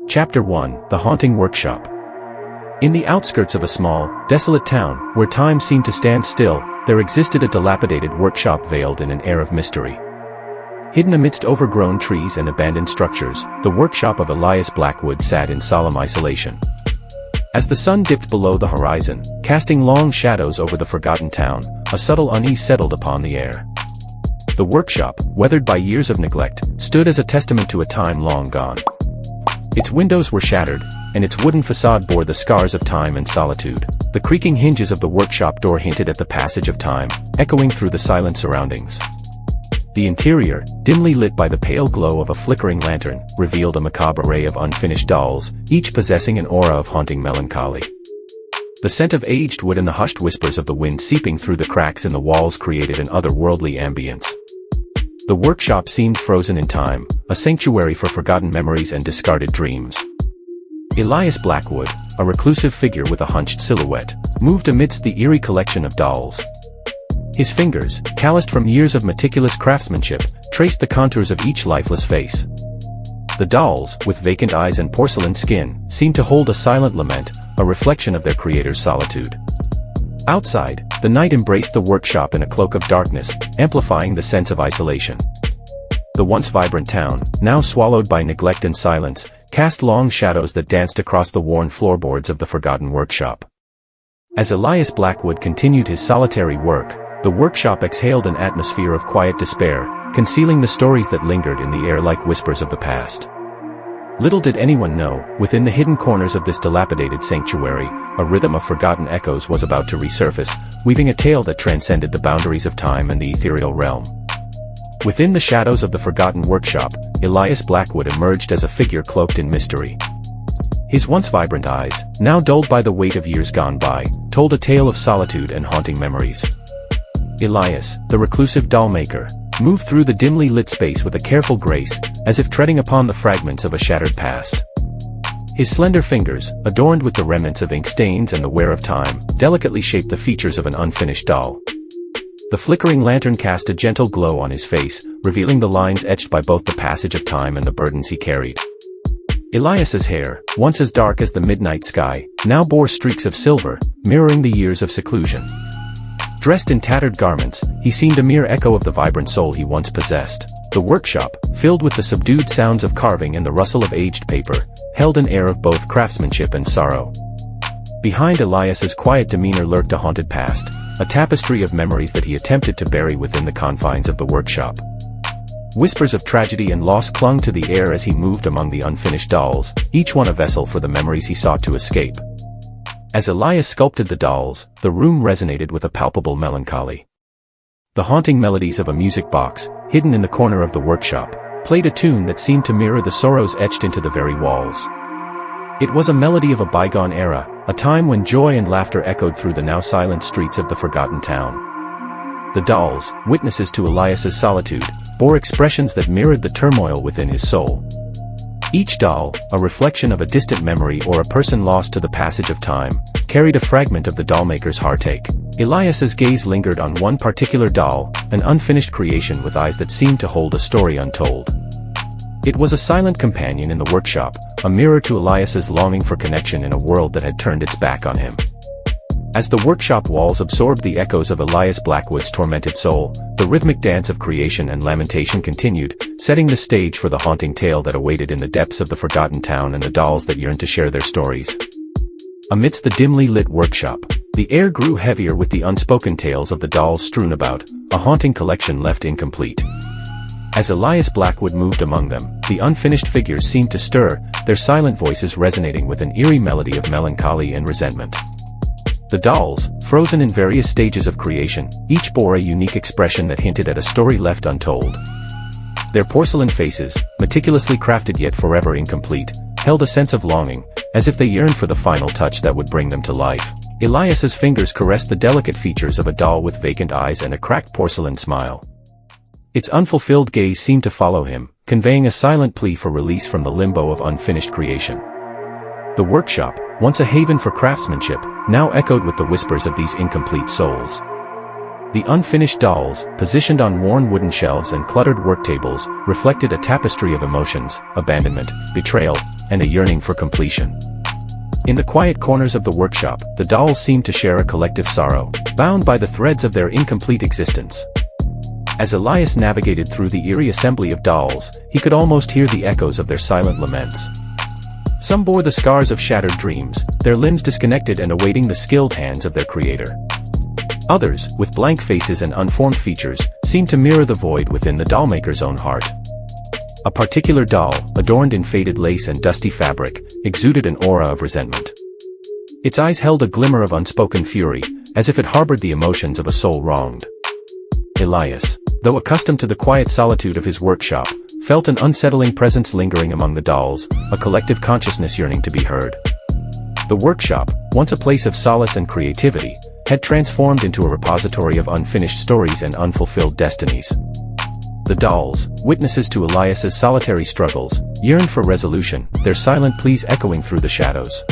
Chapter 1: The Haunting Workshop. In the outskirts of a small, desolate town, where time seemed to stand still, there existed a dilapidated workshop veiled in an air of mystery. Hidden amidst overgrown trees and abandoned structures, the workshop of Elias Blackwood sat in solemn isolation. As the sun dipped below the horizon, casting long shadows over the forgotten town, a subtle unease settled upon the air. The workshop, weathered by years of neglect, stood as a testament to a time long gone. Its windows were shattered, and its wooden facade bore the scars of time and solitude. The creaking hinges of the workshop door hinted at the passage of time, echoing through the silent surroundings. The interior, dimly lit by the pale glow of a flickering lantern, revealed a macabre array of unfinished dolls, each possessing an aura of haunting melancholy. The scent of aged wood and the hushed whispers of the wind seeping through the cracks in the walls created an otherworldly ambience. The workshop seemed frozen in time, a sanctuary for forgotten memories and discarded dreams. Elias Blackwood, a reclusive figure with a hunched silhouette, moved amidst the eerie collection of dolls. His fingers, calloused from years of meticulous craftsmanship, traced the contours of each lifeless face. The dolls, with vacant eyes and porcelain skin, seemed to hold a silent lament, a reflection of their creator's solitude. Outside, the night embraced the workshop in a cloak of darkness, amplifying the sense of isolation. The once vibrant town, now swallowed by neglect and silence, cast long shadows that danced across the worn floorboards of the forgotten workshop. As Elias Blackwood continued his solitary work, the workshop exhaled an atmosphere of quiet despair, concealing the stories that lingered in the air like whispers of the past. Little did anyone know, within the hidden corners of this dilapidated sanctuary, a rhythm of forgotten echoes was about to resurface, weaving a tale that transcended the boundaries of time and the ethereal realm. Within the shadows of the forgotten workshop, Elias Blackwood emerged as a figure cloaked in mystery. His once vibrant eyes, now dulled by the weight of years gone by, told a tale of solitude and haunting memories. Elias, the reclusive dollmaker, moved through the dimly lit space with a careful grace, as if treading upon the fragments of a shattered past. His slender fingers, adorned with the remnants of ink stains and the wear of time, delicately shaped the features of an unfinished doll. The flickering lantern cast a gentle glow on his face, revealing the lines etched by both the passage of time and the burdens he carried. Elias's hair, once as dark as the midnight sky, now bore streaks of silver, mirroring the years of seclusion. Dressed in tattered garments, he seemed a mere echo of the vibrant soul he once possessed. The workshop, filled with the subdued sounds of carving and the rustle of aged paper, held an air of both craftsmanship and sorrow. Behind Elias's quiet demeanor lurked a haunted past, a tapestry of memories that he attempted to bury within the confines of the workshop. Whispers of tragedy and loss clung to the air as he moved among the unfinished dolls, each one a vessel for the memories he sought to escape. As Elias sculpted the dolls, the room resonated with a palpable melancholy. The haunting melodies of a music box, hidden in the corner of the workshop, played a tune that seemed to mirror the sorrows etched into the very walls. It was a melody of a bygone era, a time when joy and laughter echoed through the now silent streets of the forgotten town. The dolls, witnesses to Elias's solitude, bore expressions that mirrored the turmoil within his soul. Each doll, a reflection of a distant memory or a person lost to the passage of time, carried a fragment of the dollmaker's heartache. Elias's gaze lingered on one particular doll, an unfinished creation with eyes that seemed to hold a story untold. It was a silent companion in the workshop, a mirror to Elias's longing for connection in a world that had turned its back on him. As the workshop walls absorbed the echoes of Elias Blackwood's tormented soul, the rhythmic dance of creation and lamentation continued, setting the stage for the haunting tale that awaited in the depths of the forgotten town and the dolls that yearned to share their stories. Amidst the dimly lit workshop, the air grew heavier with the unspoken tales of the dolls strewn about, a haunting collection left incomplete. As Elias Blackwood moved among them, the unfinished figures seemed to stir, their silent voices resonating with an eerie melody of melancholy and resentment. The dolls, frozen in various stages of creation, each bore a unique expression that hinted at a story left untold. Their porcelain faces, meticulously crafted yet forever incomplete, held a sense of longing, as if they yearned for the final touch that would bring them to life. Elias's fingers caressed the delicate features of a doll with vacant eyes and a cracked porcelain smile. Its unfulfilled gaze seemed to follow him, conveying a silent plea for release from the limbo of unfinished creation. The workshop, once a haven for craftsmanship, now echoed with the whispers of these incomplete souls. The unfinished dolls, positioned on worn wooden shelves and cluttered work tables, reflected a tapestry of emotions, abandonment, betrayal, and a yearning for completion. In the quiet corners of the workshop, the dolls seemed to share a collective sorrow, bound by the threads of their incomplete existence. As Elias navigated through the eerie assembly of dolls, he could almost hear the echoes of their silent laments. Some bore the scars of shattered dreams, their limbs disconnected and awaiting the skilled hands of their creator. Others, with blank faces and unformed features, seemed to mirror the void within the dollmaker's own heart. A particular doll, adorned in faded lace and dusty fabric, exuded an aura of resentment. Its eyes held a glimmer of unspoken fury, as if it harbored the emotions of a soul wronged. Elias, though accustomed to the quiet solitude of his workshop, felt an unsettling presence lingering among the dolls, a collective consciousness yearning to be heard. The workshop, once a place of solace and creativity, had transformed into a repository of unfinished stories and unfulfilled destinies. The dolls, witnesses to Elias's solitary struggles, yearned for resolution, their silent pleas echoing through the shadows.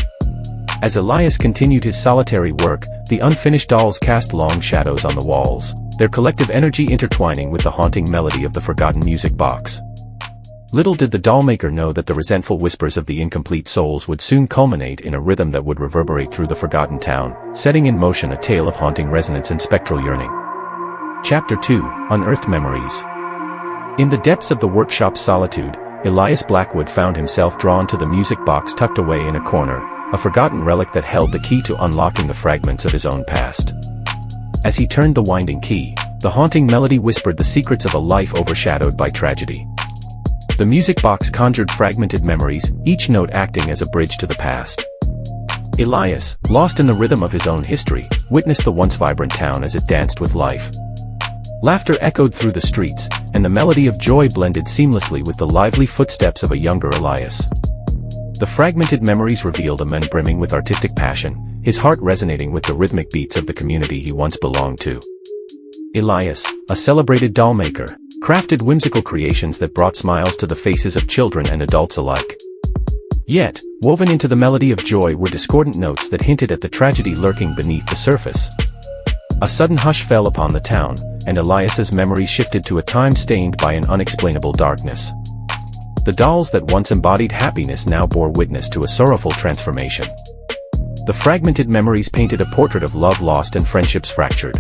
As Elias continued his solitary work, the unfinished dolls cast long shadows on the walls, their collective energy intertwining with the haunting melody of the forgotten music box. Little did the dollmaker know that the resentful whispers of the incomplete souls would soon culminate in a rhythm that would reverberate through the forgotten town, setting in motion a tale of haunting resonance and spectral yearning. Chapter 2, Unearthed Memories. In the depths of the workshop's solitude, Elias Blackwood found himself drawn to the music box tucked away in a corner, a forgotten relic that held the key to unlocking the fragments of his own past. As he turned the winding key, the haunting melody whispered the secrets of a life overshadowed by tragedy. The music box conjured fragmented memories, each note acting as a bridge to the past. Elias, lost in the rhythm of his own history, witnessed the once vibrant town as it danced with life. Laughter echoed through the streets, and the melody of joy blended seamlessly with the lively footsteps of a younger Elias. The fragmented memories revealed a man brimming with artistic passion, his heart resonating with the rhythmic beats of the community he once belonged to. Elias, a celebrated dollmaker, crafted whimsical creations that brought smiles to the faces of children and adults alike. Yet, woven into the melody of joy were discordant notes that hinted at the tragedy lurking beneath the surface. A sudden hush fell upon the town, and Elias's memory shifted to a time stained by an unexplainable darkness. The dolls that once embodied happiness now bore witness to a sorrowful transformation. The fragmented memories painted a portrait of love lost and friendships fractured.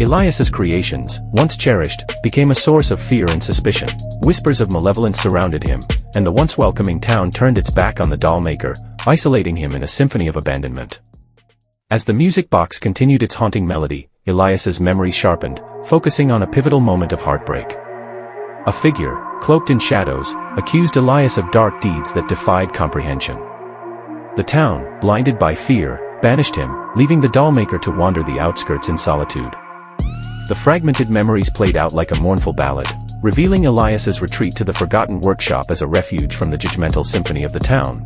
Elias's creations, once cherished, became a source of fear and suspicion. Whispers of malevolence surrounded him, and the once welcoming town turned its back on the dollmaker, isolating him in a symphony of abandonment. As the music box continued its haunting melody, Elias's memory sharpened, focusing on a pivotal moment of heartbreak. A figure, cloaked in shadows, accused Elias of dark deeds that defied comprehension. The town, blinded by fear, banished him, leaving the dollmaker to wander the outskirts in solitude. The fragmented memories played out like a mournful ballad, revealing Elias's retreat to the forgotten workshop as a refuge from the judgmental symphony of the town.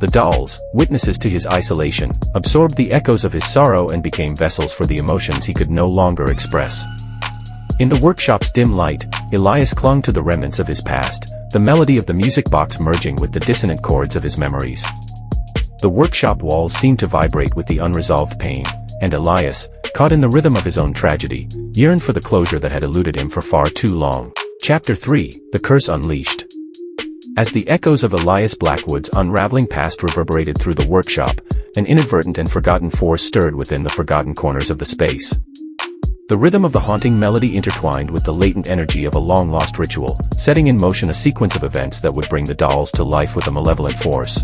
The dolls, witnesses to his isolation, absorbed the echoes of his sorrow and became vessels for the emotions he could no longer express. In the workshop's dim light, Elias clung to the remnants of his past, the melody of the music box merging with the dissonant chords of his memories. The workshop walls seemed to vibrate with the unresolved pain, and Elias, caught in the rhythm of his own tragedy, yearned for the closure that had eluded him for far too long. Chapter 3, The Curse Unleashed. As the echoes of Elias Blackwood's unraveling past reverberated through the workshop, an inadvertent and forgotten force stirred within the forgotten corners of the space. The rhythm of the haunting melody intertwined with the latent energy of a long-lost ritual, setting in motion a sequence of events that would bring the dolls to life with a malevolent force.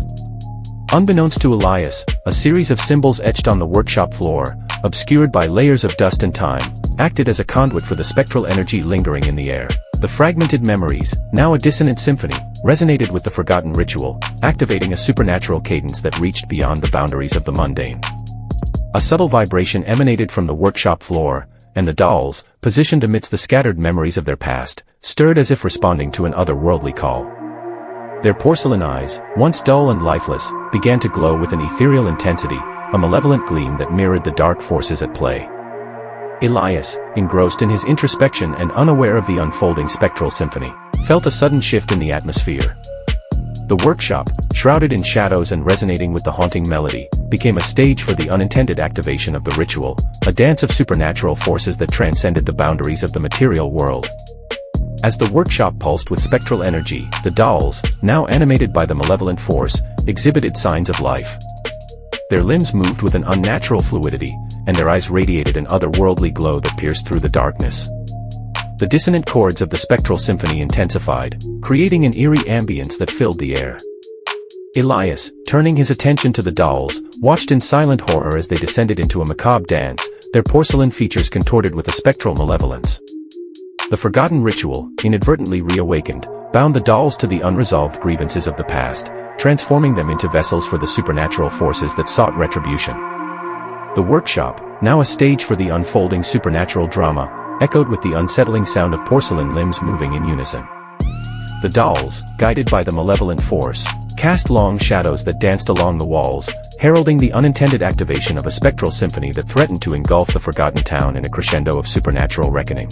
Unbeknownst to Elias, a series of symbols etched on the workshop floor, obscured by layers of dust and time, acted as a conduit for the spectral energy lingering in the air. The fragmented memories, now a dissonant symphony, resonated with the forgotten ritual, activating a supernatural cadence that reached beyond the boundaries of the mundane. A subtle vibration emanated from the workshop floor, and the dolls, positioned amidst the scattered memories of their past, stirred as if responding to an otherworldly call. Their porcelain eyes, once dull and lifeless, began to glow with an ethereal intensity, a malevolent gleam that mirrored the dark forces at play. Elias, engrossed in his introspection and unaware of the unfolding spectral symphony, felt a sudden shift in the atmosphere. The workshop, shrouded in shadows and resonating with the haunting melody, became a stage for the unintended activation of the ritual, a dance of supernatural forces that transcended the boundaries of the material world. As the workshop pulsed with spectral energy, the dolls, now animated by the malevolent force, exhibited signs of life. Their limbs moved with an unnatural fluidity, and their eyes radiated an otherworldly glow that pierced through the darkness. The dissonant chords of the spectral symphony intensified, creating an eerie ambience that filled the air. Elias, turning his attention to the dolls, watched in silent horror as they descended into a macabre dance, their porcelain features contorted with a spectral malevolence. The forgotten ritual, inadvertently reawakened, bound the dolls to the unresolved grievances of the past, transforming them into vessels for the supernatural forces that sought retribution. The workshop, now a stage for the unfolding supernatural drama, echoed with the unsettling sound of porcelain limbs moving in unison. The dolls, guided by the malevolent force, cast long shadows that danced along the walls, heralding the unintended activation of a spectral symphony that threatened to engulf the forgotten town in a crescendo of supernatural reckoning.